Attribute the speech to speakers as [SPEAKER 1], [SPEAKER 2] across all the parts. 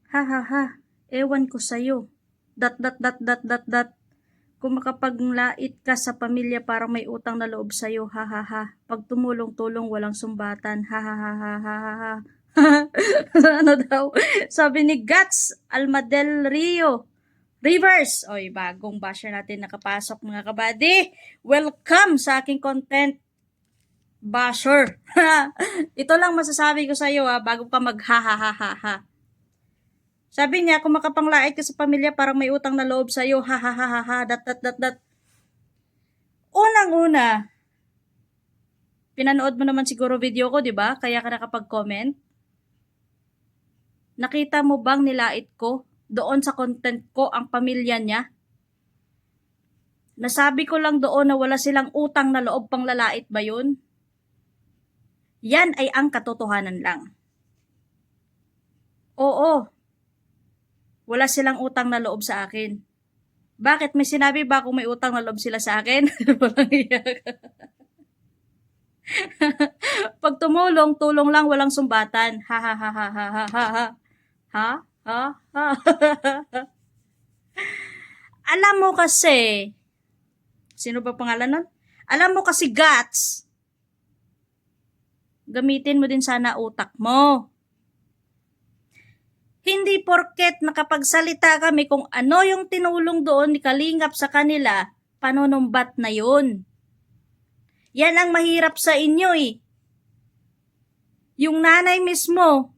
[SPEAKER 1] Ha ha ha, ewan ko sa'yo. Dat. Kung makapaglait ka sa pamilya parang may utang na loob sa'yo, ha ha ha. Pag tumulong-tulong walang sumbatan, ha ha ha ha ha ha ha. Ano daw? Sabi ni Gats Almadel Rio. Rivers! Oy, bagong basher natin nakapasok mga kabady. Welcome sa aking content basher. Ito lang masasabi ko sa iyo bago ka mag ha ha ha ha ha. Sabi niya, kung makapanglait ka sa pamilya, parang may utang na loob sa'yo, ha ha ha ha ha, dat. Unang-una, pinanood mo naman siguro video ko, di ba? Kaya ka nakapag-comment. Nakita mo bang nilait ko doon sa content ko ang pamilya niya? Nasabi ko lang doon na wala silang utang na loob, pang lalait ba yun? Yan ay ang katotohanan lang. Oo, wala silang utang na loob sa akin. Bakit? May sinabi ba kung may utang na loob sila sa akin? Walang iyak. Pag tumulong, tulong lang, walang sumbatan. Ha ha ha ha ha ha ha ha. Ha? Ha? Ha? Alam mo kasi, sino ba pangalan nun? Alam mo kasi, Guts, gamitin mo din sana utak mo. Hindi porket nakapagsalita kami kung ano yung tinulong doon ni Kalingap sa kanila, panunumbat na yun. Yan ang mahirap sa inyo eh. Yung nanay mismo,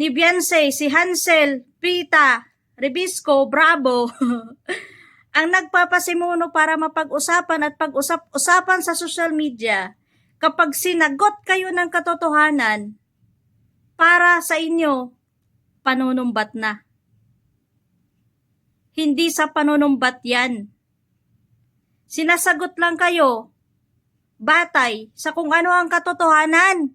[SPEAKER 1] ni Beyonce, si Hansel, Pita, Rebisco, Bravo, ang nagpapasimuno para mapag-usapan at pag-usap-usapan sa social media, kapag sinagot kayo ng katotohanan, para sa inyo, panunumbat na. Hindi sa panunumbat yan. Sinasagot lang kayo, batay sa kung ano ang katotohanan.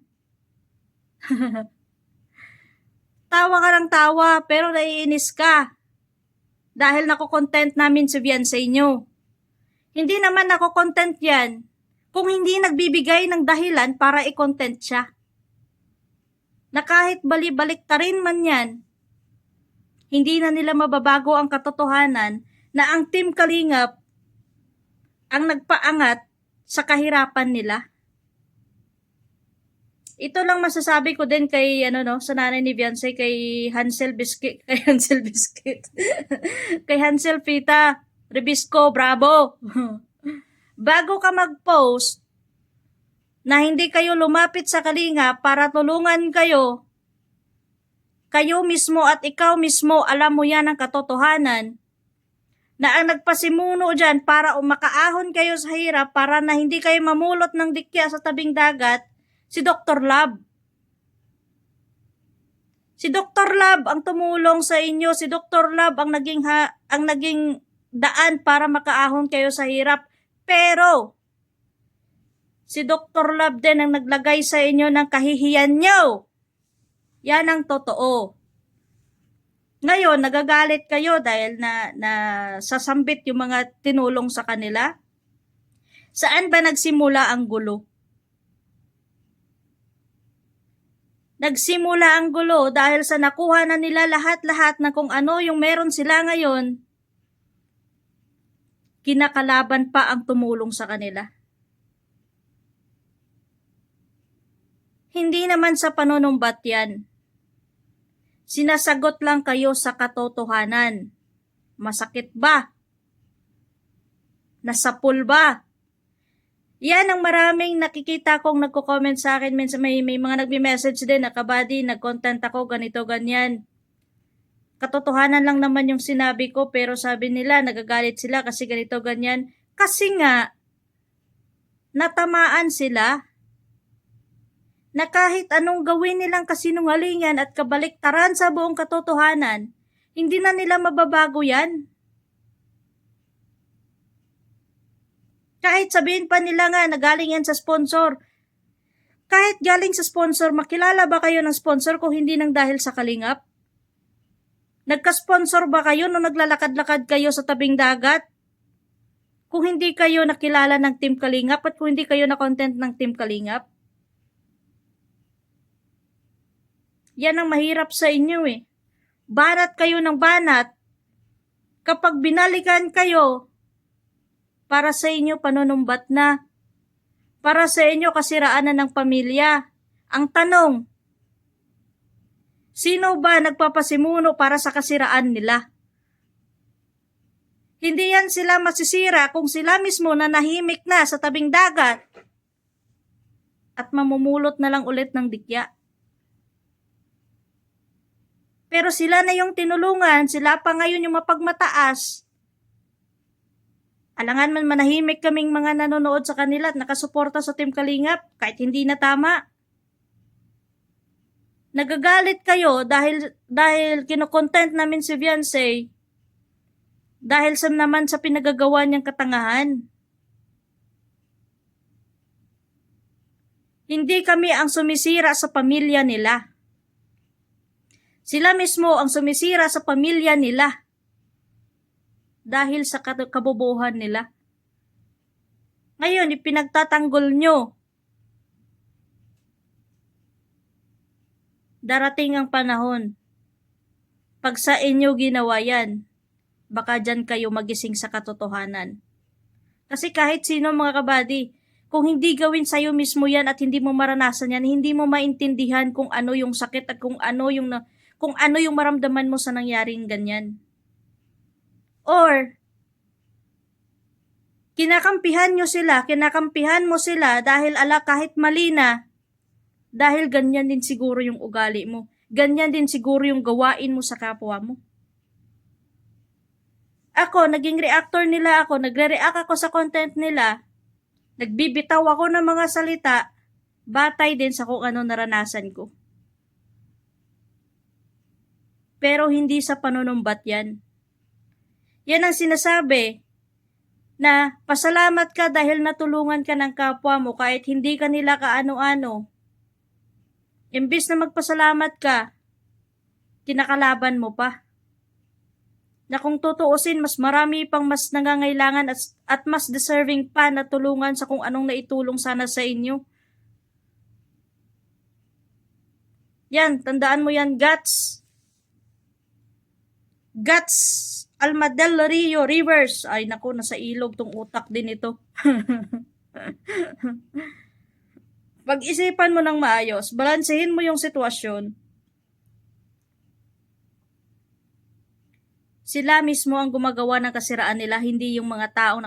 [SPEAKER 1] Tawa ka ng tawa, pero naiinis ka. Dahil nakokontent namin si Beyonce nyo. Hindi naman nakokontent yan kung hindi nagbibigay ng dahilan para i-content siya. Na kahit bali-balik ta rin man yan, hindi na nila mababago ang katotohanan na ang Team Kalingap ang nagpaangat sa kahirapan nila. Ito lang masasabi ko din kay sa nanay ni Beyonce, kay Hansel Biscuit, kay Hansel Pita, Rebisco, Bravo. Bago ka mag-post na hindi kayo lumapit sa Kalinga para tulungan kayo, kayo mismo at ikaw mismo alam mo yan ang katotohanan, na ang nagpasimuno dyan para makaahon kayo sa hirap, para na hindi kayo mamulot ng dikya sa tabing dagat, si Dr. Love. Si Dr. Love ang tumulong sa inyo, si Dr. Love ang naging daan para makaahon kayo sa hirap. Pero si Dr. Love din ang naglagay sa inyo ng kahihiyan nyo. Yan ang totoo. Ngayon, nagagalit kayo dahil na sasambit yung mga tinulong sa kanila. Saan ba nagsimula ang gulo? Nagsimula ang gulo dahil sa nakuha na nila lahat-lahat na kung ano yung meron sila ngayon, kinakalaban pa ang tumulong sa kanila. Hindi naman sa panunumbat yan. Sinasagot lang kayo sa katotohanan. Masakit ba? Nasapul ba? Yan ang maraming nakikita kong nagko-comment sa akin. Minsan may mga nagme-message din na, kabady, nag-content ako, ganito, ganyan. Katotohanan lang naman yung sinabi ko, pero sabi nila, nagagalit sila kasi ganito, ganyan. Kasi nga, natamaan sila na kahit anong gawin nilang kasinungalingan at kabaliktaran sa buong katotohanan, hindi na nila mababago yan. Kahit sabihin pa nila nga na galing yan sa sponsor. Kahit galing sa sponsor, makilala ba kayo ng sponsor kung hindi nang dahil sa Kalingap? Nagka-sponsor ba kayo nung naglalakad-lakad kayo sa tabing dagat? Kung hindi kayo nakilala ng Team Kalingap at kung hindi kayo na-content ng Team Kalingap? Yan ang mahirap sa inyo eh. banat kayo ng banat, kapag binalikan kayo, para sa inyo panunumbat na, para sa inyo kasiraan na ng pamilya. Ang tanong, sino ba nagpapasimuno para sa kasiraan nila? Hindi yan sila masisira kung sila mismo nanahimik na sa tabing dagat at mamumulot na lang ulit ng dikya. Pero sila na yung tinulungan, sila pa ngayon yung mapagmataas. Alangan man manahimik kaming mga nanonood sa kanila at nakasuporta sa Team Kalingap kahit hindi na tama. Nagagalit kayo dahil kinokontent namin si Viancy dahil naman sa pinagagawa niyang katangahan. Hindi kami ang sumisira sa pamilya nila. Sila mismo ang sumisira sa pamilya nila dahil sa kabobohan nila. Ngayon, ipinagtatanggol nyo. Darating ang panahon. Pag sa inyo ginawa yan, baka dyan kayo magising sa katotohanan. Kasi kahit sino mga kabady, kung hindi gawin sa'yo mismo yan at hindi mo maranasan yan, hindi mo maintindihan kung ano yung sakit at kung ano yung maramdaman mo sa nangyaring ganyan. Or, kinakampihan mo sila dahil kahit mali na, dahil ganyan din siguro yung ugali mo. Ganyan din siguro yung gawain mo sa kapwa mo. Ako, naging reactor nila ako, nagre-react ako sa content nila, nagbibitaw ako ng mga salita, batay din sa kung ano naranasan ko. Pero hindi sa panunumbat yan. Yan ang sinasabi na pasalamat ka dahil natulungan ka ng kapwa mo kahit hindi ka nila kaano-ano. Imbis na magpasalamat ka, kinakalaban mo pa. Na kung tutuusin, mas marami pang mas nangangailangan at mas deserving pa na tulungan sa kung anong naitulong sana sa inyo. Yan, tandaan mo yan, Guts Almadel Rio Rivers. Ay naku, nasa ilog tong utak din ito. Pag-isipan mo ng maayos, balansehin mo yung sitwasyon. Sila mismo ang gumagawa ng kasiraan nila, hindi yung mga taong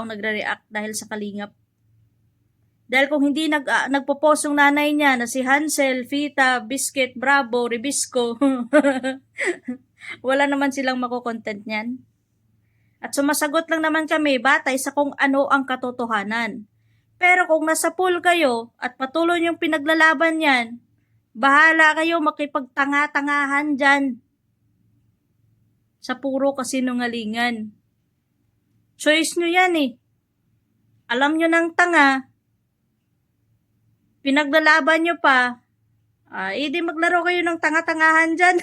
[SPEAKER 1] nagre-react dahil sa Kalingap. Dahil kung hindi nagpo-post yung nanay niya na si Hansel, Vita, Biscuit, Bravo, Ribisco, wala naman silang makokontent niyan. At sumasagot lang naman kami batay sa kung ano ang katotohanan. Pero kung nasa pool kayo at patuloy yung pinaglalaban yan, bahala kayo makipagtanga-tangahan dyan sa puro kasinungalingan. Choice nyo yan eh. Alam nyo ng tanga, pinaglalaban nyo pa, edi maglaro kayo ng tanga-tangahan dyan.